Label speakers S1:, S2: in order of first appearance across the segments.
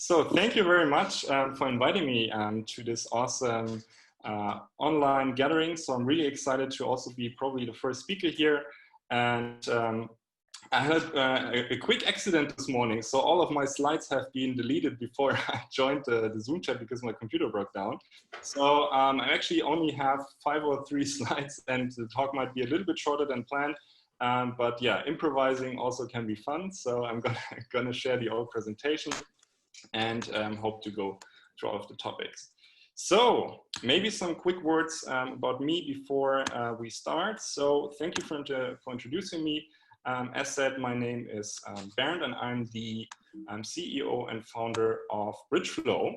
S1: So thank you very much for inviting me to this awesome online gathering. So I'm really excited to also be probably the first speaker here. And I had a quick accident this morning. So all of my slides have been deleted before I joined the Zoom chat because my computer broke down. So I actually only have 5 or 3 slides, and the talk might be a little bit shorter than planned. But yeah, improvising also can be fun. So I'm gonna share the old presentation and hope to go through all of the topics. So maybe some quick words about me before we start. So thank you for introducing me. As said, my name is Bernd, and I'm the CEO and founder of Bridgeflow.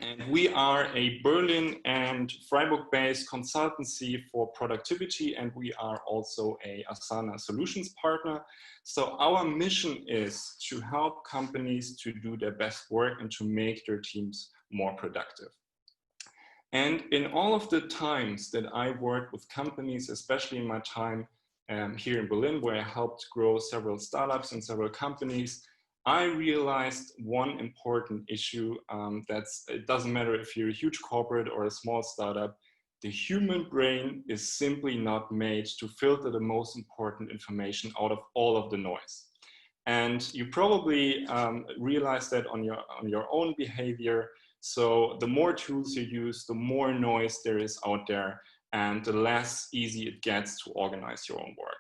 S1: And we are a Berlin and Freiburg-based consultancy for productivity, and we are also a Asana solutions partner. So our mission is to help companies to do their best work and to make their teams more productive. And in all of the times that I worked with companies, especially in my time here in Berlin, where I helped grow several startups and several companies, I realized one important issue it doesn't matter if you're a huge corporate or a small startup, the human brain is simply not made to filter the most important information out of all of the noise. And you probably realize that on your own behavior. So the more tools you use, the more noise there is out there, and the less easy it gets to organize your own work.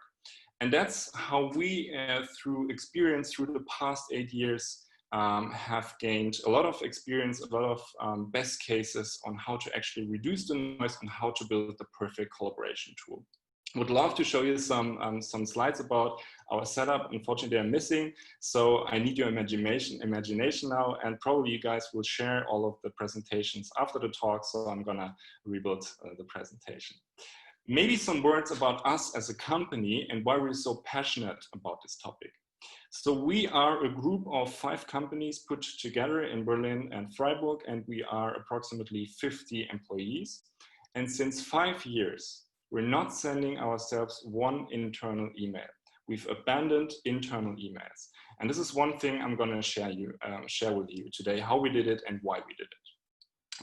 S1: And that's how we, through experience through the past 8 years, have gained a lot of experience, a lot of best cases on how to actually reduce the noise and how to build the perfect collaboration tool. Would love to show you some slides about our setup. Unfortunately, they're missing, so I need your imagination now, and probably you guys will share all of the presentations after the talk, so I'm gonna rebuild the presentation. Maybe some words about us as a company and why we're so passionate about this topic. So we are a group of 5 companies put together in Berlin and Freiburg, and we are approximately 50 employees. And since 5 years, we're not sending ourselves one internal email. We've abandoned internal emails. And this is one thing I'm gonna share with you today, how we did it and why we did it.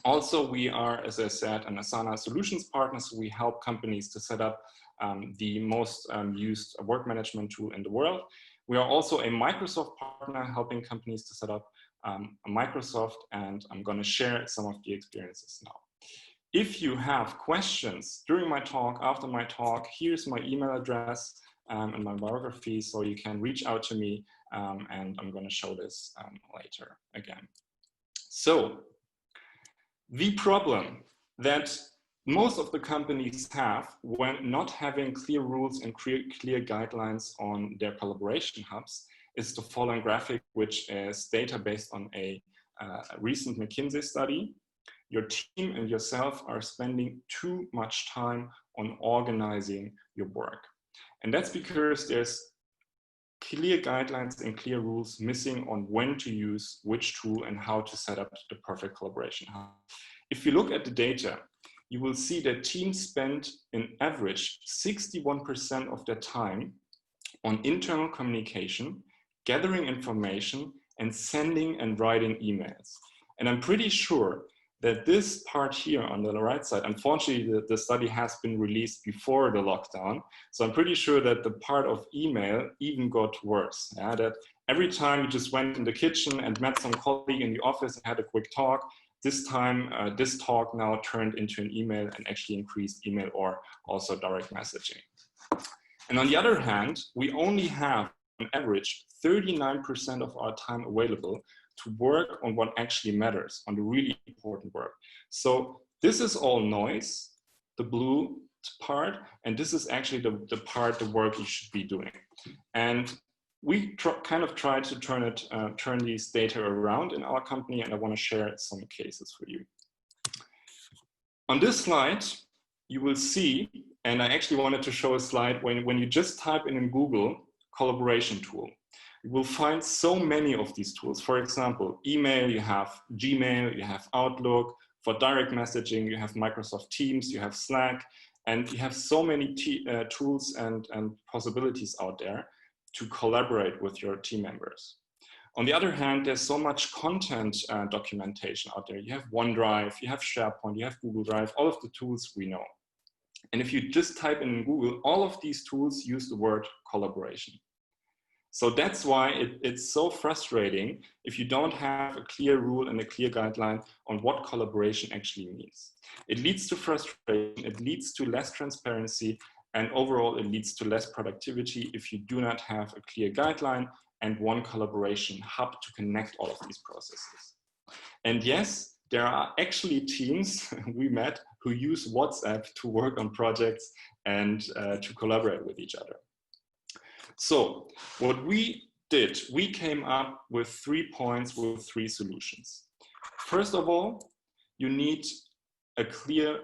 S1: Also, we are, as I said, an Asana solutions partner, so we help companies to set up the most used work management tool in the world. We are also a Microsoft partner, helping companies to set up Microsoft, and I'm going to share some of the experiences now. If you have questions during my talk, after my talk, here's my email address and my biography, so you can reach out to me, and I'm going to show this later again. So, the problem that most of the companies have when not having clear rules and clear guidelines on their collaboration hubs is the following graphic, which is data based on a recent McKinsey study. Your team and yourself are spending too much time on organizing your work. And that's because there's clear guidelines and clear rules missing on when to use which tool and how to set up the perfect collaboration hub. If you look at the data, you will see that teams spend in average 61% of their time on internal communication, gathering information, and sending and writing emails. And I'm pretty sure that this part here on the right side, unfortunately, the study has been released before the lockdown. So I'm pretty sure that the part of email even got worse. Yeah? That every time you just went in the kitchen and met some colleague in the office and had a quick talk, this time, this talk now turned into an email and actually increased email or also direct messaging. And on the other hand, we only have on average 39% of our time available to work on what actually matters, on the really important work. So this is all noise, the blue part, and this is actually the part, the work you should be doing. And we kind of tried to turn these data around in our company, and I want to share some cases for you. On this slide, you will see, and I actually wanted to show a slide when you just type in Google collaboration tool. You will find so many of these tools. For example, email, you have Gmail, you have Outlook. For direct messaging, you have Microsoft Teams, you have Slack, and you have so many tools and possibilities out there to collaborate with your team members. On the other hand, there's so much content documentation out there. You have OneDrive, you have SharePoint, you have Google Drive, all of the tools we know. And if you just type in Google, all of these tools use the word collaboration. So that's why it's so frustrating if you don't have a clear rule and a clear guideline on what collaboration actually means. It leads to frustration, it leads to less transparency, and overall it leads to less productivity if you do not have a clear guideline and one collaboration hub to connect all of these processes. And yes, there are actually teams we met who use WhatsApp to work on projects and to collaborate with each other. So what we did, we came up with 3 points with 3 solutions. First of all, you need a clear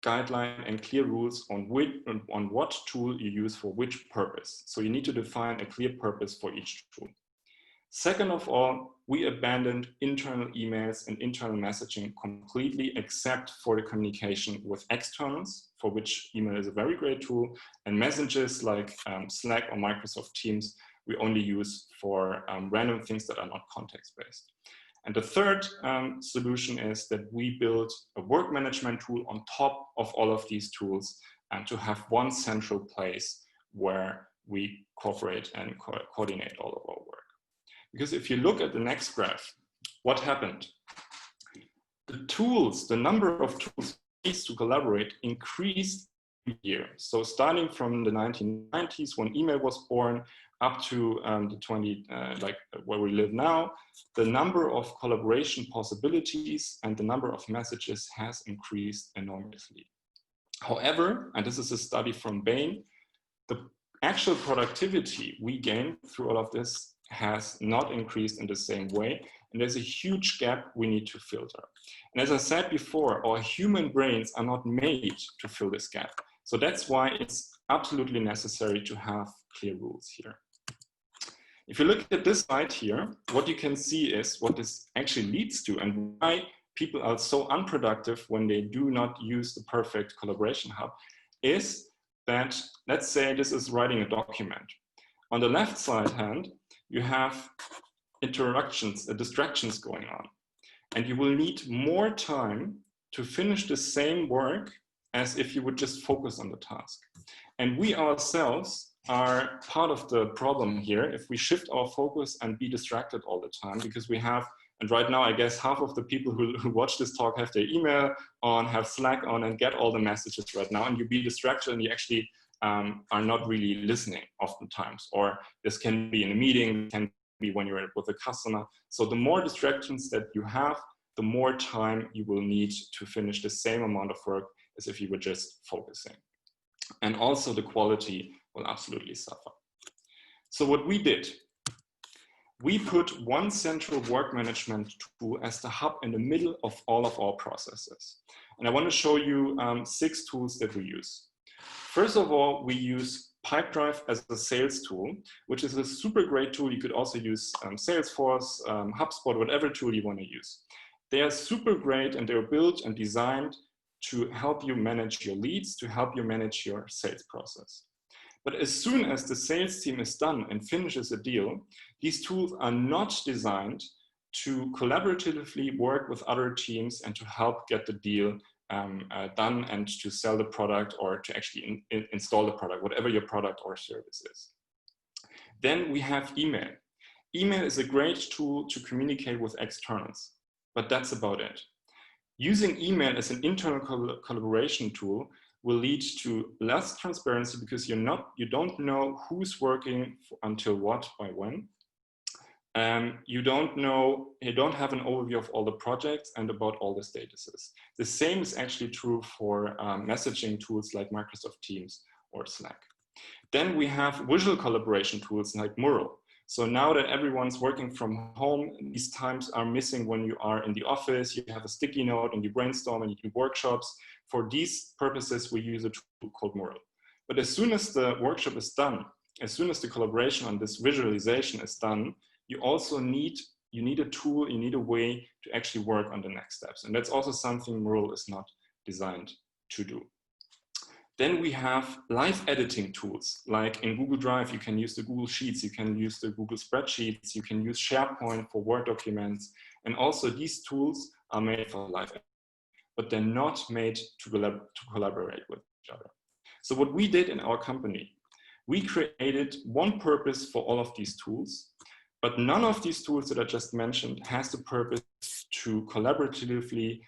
S1: guideline and clear rules on what tool you use for which purpose. So you need to define a clear purpose for each tool. Second of all, we abandoned internal emails and internal messaging completely, except for the communication with externals, for which email is a very great tool, and messages like Slack or Microsoft Teams, we only use for random things that are not context-based. And the third solution is that we built a work management tool on top of all of these tools and to have one central place where we cooperate and coordinate all of our work. Because if you look at the next graph, what happened? The tools, the number of tools used to collaborate increased every year. So starting from the 1990s when email was born up to where we live now, the number of collaboration possibilities and the number of messages has increased enormously. However, and this is a study from Bain, the actual productivity we gain through all of this has not increased in the same way. And there's a huge gap we need to filter. And as I said before, our human brains are not made to fill this gap. So that's why it's absolutely necessary to have clear rules here. If you look at this slide here, what you can see is what this actually leads to and why people are so unproductive when they do not use the perfect collaboration hub is that, let's say this is writing a document. On the left side hand, you have distractions going on. And you will need more time to finish the same work as if you would just focus on the task. And we ourselves are part of the problem here if we shift our focus and be distracted all the time, because we have, and right now I guess half of the people who watch this talk have their email on, have Slack on, and get all the messages right now, and you be distracted and you actually are not really listening oftentimes. Or this can be in a meeting, can be when you're with a customer. So the more distractions that you have, the more time you will need to finish the same amount of work as if you were just focusing. And also the quality will absolutely suffer. So what we did, we put one central work management tool as the hub in the middle of all of our processes. And I want to show you 6 tools that we use. First of all, we use Pipedrive as a sales tool, which is a super great tool. You could also use Salesforce, HubSpot, whatever tool you want to use. They are super great and they're built and designed to help you manage your leads, to help you manage your sales process. But as soon as the sales team is done and finishes a deal, these tools are not designed to collaboratively work with other teams and to help get the deal done and to sell the product or to actually install the product, whatever your product or service is. Then we have email. Email is a great tool to communicate with externals, but that's about it. Using email as an internal collaboration tool will lead to less transparency because you don't know who's working until what by when. You don't have an overview of all the projects and about all the statuses. The same is actually true for messaging tools like Microsoft Teams or Slack. Then we have visual collaboration tools like Mural. So now that everyone's working from home, these times are missing when you are in the office, you have a sticky note and you brainstorm and you do workshops. For these purposes, we use a tool called Mural. But as soon as the workshop is done, as soon as the collaboration on this visualization is done, you also need a tool, you need a way to actually work on the next steps. And that's also something Mural is not designed to do. Then we have live editing tools, like in Google Drive, you can use the Google Sheets, you can use the Google Spreadsheets, you can use SharePoint for Word documents. And also these tools are made for live editing, but they're not made to collaborate with each other. So what we did in our company, we created one purpose for all of these tools, but none of these tools that I just mentioned has the purpose to collaboratively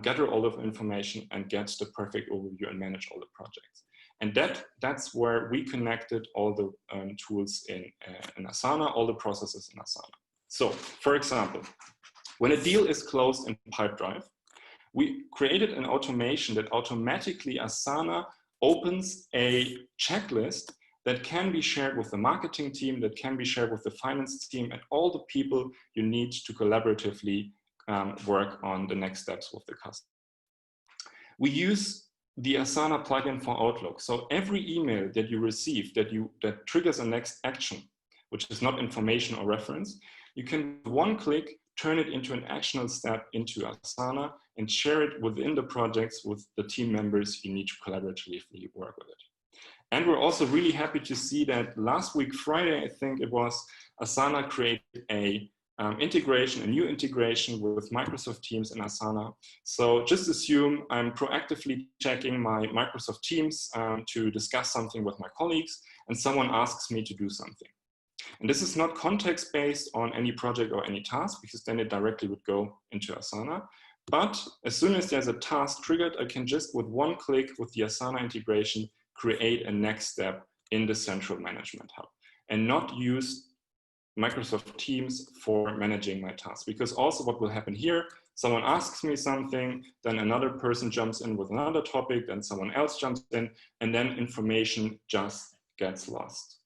S1: gather all of the information and get the perfect overview and manage all the projects. And that's where we connected all the tools in Asana, all the processes in Asana. So, for example, when a deal is closed in Pipedrive, we created an automation that automatically Asana opens a checklist that can be shared with the marketing team, that can be shared with the finance team, and all the people you need to collaboratively work on the next steps with the customer. We use the Asana plugin for Outlook. So every email that you receive that triggers a next action, which is not information or reference, you can with one click turn it into an actionable step into Asana and share it within the projects with the team members you need to collaboratively work with it. And we're also really happy to see that last week, Friday, I think it was, Asana created a new integration with Microsoft Teams and Asana. So just assume I'm proactively checking my Microsoft Teams to discuss something with my colleagues, and someone asks me to do something. And this is not context-based on any project or any task, because then it directly would go into Asana. But as soon as there's a task triggered, I can just with one click with the Asana integration create a next step in the central management hub and not use Microsoft Teams for managing my tasks. Because also what will happen here, someone asks me something, then another person jumps in with another topic, then someone else jumps in, and then information just gets lost.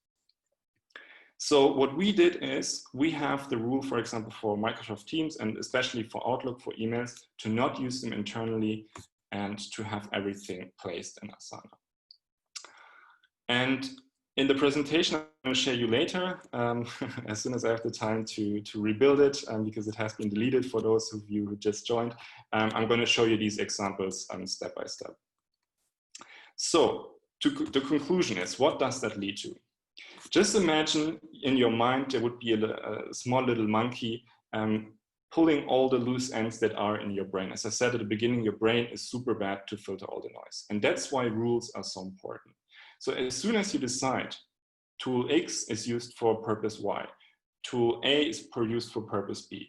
S1: So what we did is we have the rule, for example, for Microsoft Teams and especially for Outlook for emails to not use them internally and to have everything placed in Asana. And in the presentation I'm going to share you later, as soon as I have the time to rebuild it, because it has been deleted for those of you who just joined, I'm going to show you these examples step by step. So the conclusion is, what does that lead to? Just imagine in your mind there would be a small little monkey pulling all the loose ends that are in your brain. As I said at the beginning, your brain is super bad to filter all the noise. And that's why rules are so important. So as soon as you decide tool X is used for purpose Y, tool A is used for purpose B,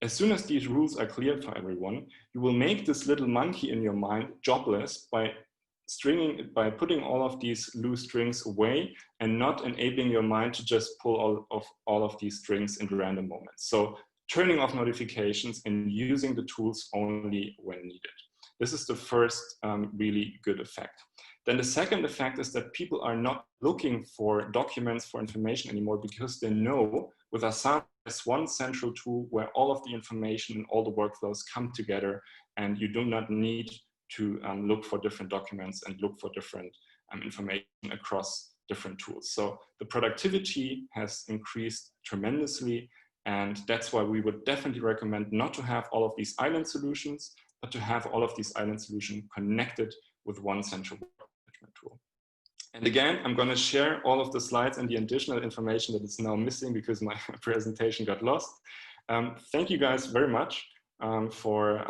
S1: as soon as these rules are clear for everyone, you will make this little monkey in your mind jobless by putting all of these loose strings away and not enabling your mind to just pull all of these strings in random moments. So turning off notifications and using the tools only when needed. This is the first really good effect. Then the second effect is that people are not looking for documents for information anymore because they know with Asana there's one central tool where all of the information and all the workflows come together, and you do not need to look for different documents and look for different information across different tools. So the productivity has increased tremendously, and that's why we would definitely recommend not to have all of these island solutions, but to have all of these island solutions connected with one central management tool. And again, I'm going to share all of the slides and the additional information that is now missing because my presentation got lost. Thank you guys very much for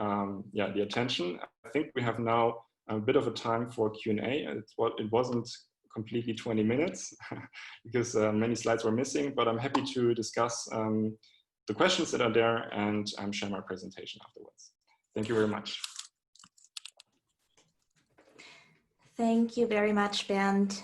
S1: the attention. I think we have now a bit of a time for Q&A. It wasn't completely 20 minutes because many slides were missing, but I'm happy to discuss the questions that are there and share my presentation afterwards. Thank you very much.
S2: Thank you very much, Bernd.